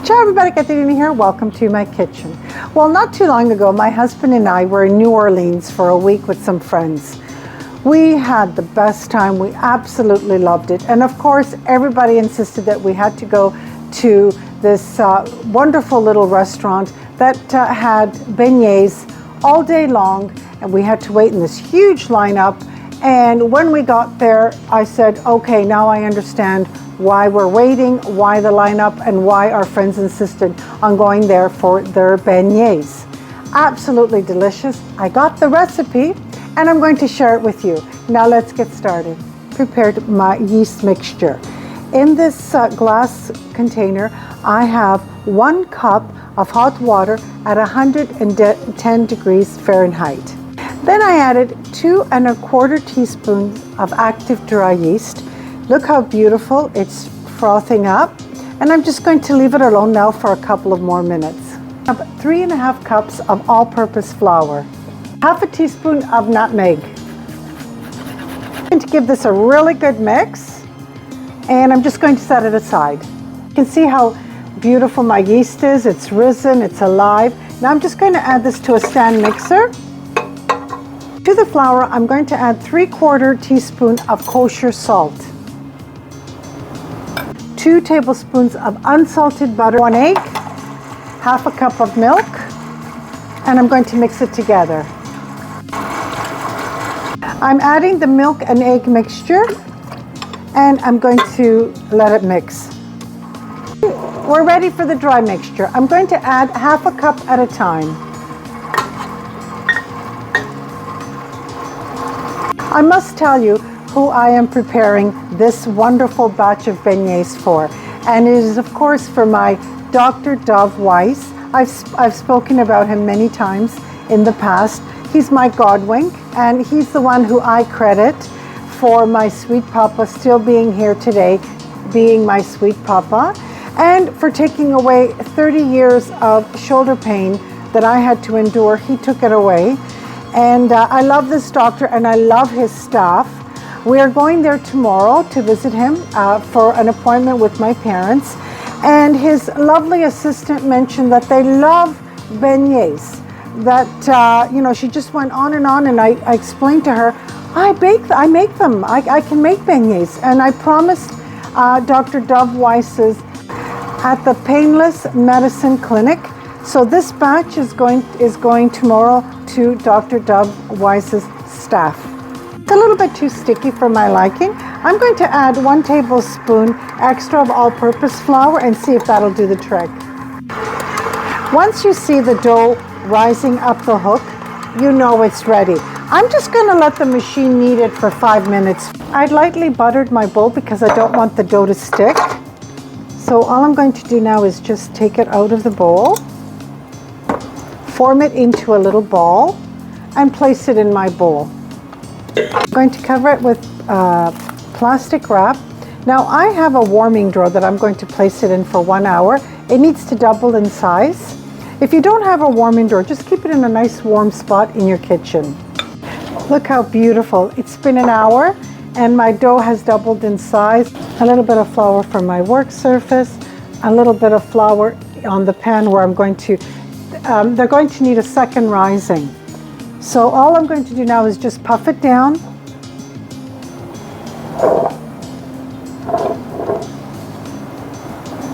Ciao everybody, Katerina here. Welcome to my kitchen. Well, not too long ago, my husband and I were in New Orleans for a week with some friends. We had the best time. We absolutely loved it. And of course, everybody insisted that we had to go to this wonderful little restaurant that had beignets all day long. And we had to wait in this huge lineup. And when we got there, I said, okay, now I understand why we're waiting, why the lineup, and why our friends insisted on going there for their beignets. Absolutely delicious. I got the recipe and I'm going to share it with you. Now let's get started. Prepared my yeast mixture. In this glass container, I have 1 cup of hot water at 110 degrees Fahrenheit. Then I added 2 1/4 teaspoons of active dry yeast. Look how beautiful it's frothing up. And I'm just going to leave it alone now for a couple of more minutes. I have 3 1/2 cups of all-purpose flour, 1/2 teaspoon of nutmeg. I'm going to give this a really good mix, and I'm just going to set it aside. You can see how beautiful my yeast is. It's risen, it's alive. Now I'm just going to add this to a stand mixer. To the flour, I'm going to add 3/4 teaspoon of kosher salt, 2 tablespoons of unsalted butter, 1 egg, 1/2 cup of milk, and I'm going to mix it together. I'm adding the milk and egg mixture, and I'm going to let it mix. We're ready for the dry mixture. I'm going to add 1/2 cup at a time. I must tell you who I am preparing this wonderful batch of beignets for, and it is of course for my Dr. Weiss. I've spoken about him many times in the past. He's my godwink, and he's the one who I credit for my sweet papa still being here today, being my sweet papa, and for taking away 30 years of shoulder pain that I had to endure. He took it away. And I love this doctor and I love his staff. We are going there tomorrow to visit him for an appointment with my parents. And his lovely assistant mentioned that they love beignets. That, she just went on, and I explained to her, I make them. I can make beignets. And I promised Dr. Weiss's at the Painless Medicine Clinic. So this batch is going tomorrow to Dr. Weiss's staff. It's a little bit too sticky for my liking. I'm going to add 1 tablespoon extra of all-purpose flour and see if that'll do the trick. Once you see the dough rising up the hook, you know it's ready. I'm just going to let the machine knead it for 5 minutes. I lightly buttered my bowl because I don't want the dough to stick. So all I'm going to do now is just take it out of the bowl, form it into a little ball, and place it in my bowl. I'm going to cover it with plastic wrap. Now I have a warming drawer that I'm going to place it in for 1 hour. It needs to double in size. If you don't have a warming drawer, just keep it in a nice warm spot in your kitchen. Look how beautiful. It's been an hour and my dough has doubled in size. A little bit of flour for my work surface, a little bit of flour on the pan where I'm going to they're going to need a second rising. So all I'm going to do now is just puff it down.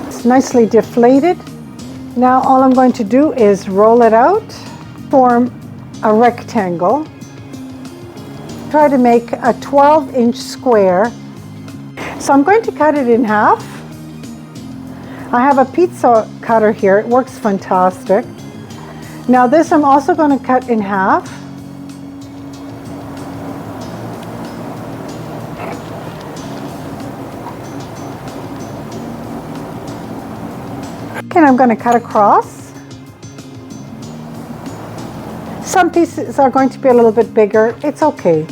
It's nicely deflated. Now all I'm going to do is roll it out, form a rectangle. Try to make a 12-inch square. So I'm going to cut it in half. I have a pizza cutter here. It works fantastic. Now this I'm also going to cut in half. And I'm going to cut across. Some pieces are going to be a little bit bigger. It's okay.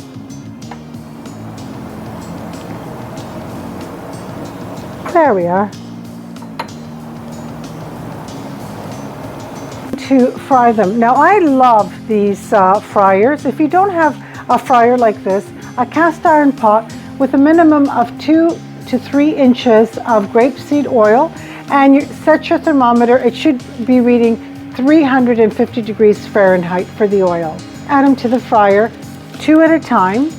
There we are. To fry them. Now I love these fryers. If you don't have a fryer like this, a cast iron pot with a minimum of 2 to 3 inches of grapeseed oil And you set your thermometer. It should be reading 350 degrees Fahrenheit for the oil. Add them to the fryer, 2 at a time,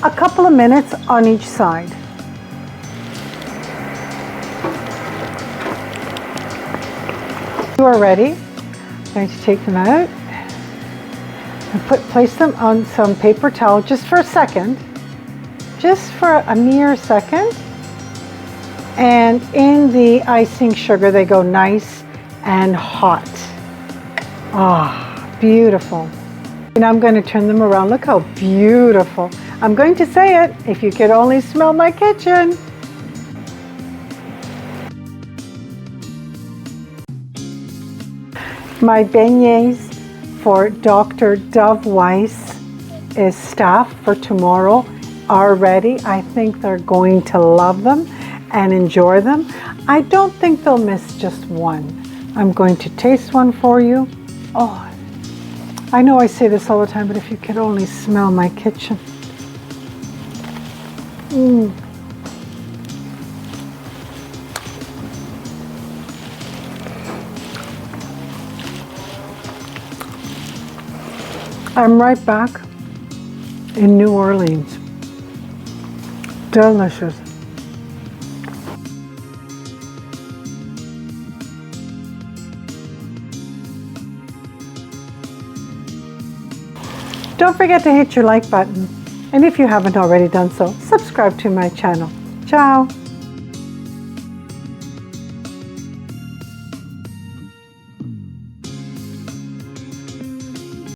a couple of minutes on each side. You are ready. I'm going to take them out and place them on some paper towel just for a second, just for a mere second. And in the icing sugar, they go nice and hot. Ah, beautiful. And I'm going to turn them around. Look how beautiful. I'm going to say it, if you could only smell my kitchen. My beignets for Dr. Dove Weiss is staffed for tomorrow are ready. I think they're going to love them and enjoy them. I don't think they'll miss just one. I'm going to taste one for you. Oh, I know I say this all the time, but if you could only smell my kitchen. I'm right back in New Orleans. Delicious. Don't forget to hit your like button. And if you haven't already done so, subscribe to my channel. Ciao.